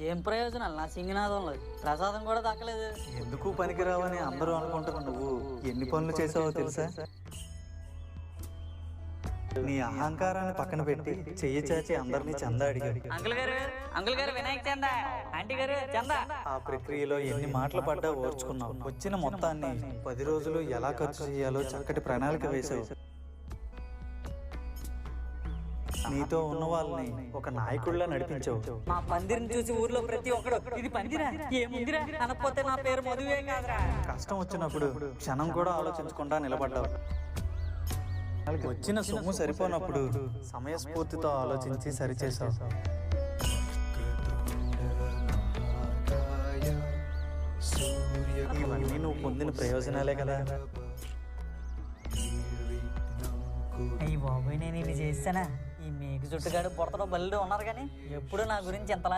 ఏం ప్రయోజనాలు నా సింగినాదంలో ప్రసాదం కూడా దక్కలేదు. ఎందుకు పనికిరావని అందరూ అనుకుంటారు. నువ్వు ఎన్ని పనులు చేసావో తెలుసా? నీ అహంకారాన్ని పక్కన పెట్టి చెయ్యి చాచి అందరినీ చందా అడిగాడు. అంకుల్ గారు వినాయక చందా, ఆంటీ గారు చందా. ఆ ప్రక్రియలో ఎన్ని మాటలు పడ్డా ఓర్చుకున్నావు. వచ్చిన మొత్తాన్ని 10 రోజులు ఎలా ఖర్చు చేయాలో చక్కటి ప్రణాళిక వేసావు. నీతో ఉన్న వాళ్ళని ఒక నాయకుడిలా నడిపించావు. మా పందిరిని చూసి ఊర్లో ప్రతి ఒక్కడు ఇది పందిరా ఏముందిరా అనకపోతే నా పేరు మధువే కాదురా. కష్టం వచ్చినప్పుడు క్షణం కూడా ఆలోచించకుండా నిలబడ్డావు. వచ్చిన సొమ్ము సరిపోనప్పుడు సమయస్ఫూర్తితో ఆలోచించి సరిచేసావు. ఇవన్నీ నువ్వు పొందిన ప్రయోజనాలే కదా. అయ్యి బాబోయ్, నేను ఇది చేస్తానా? ఈ మేకు చుట్టుగాడు పొడతలో బల్లి ఉన్నారు కానీ ఎప్పుడు నా గురించి ఎంతలా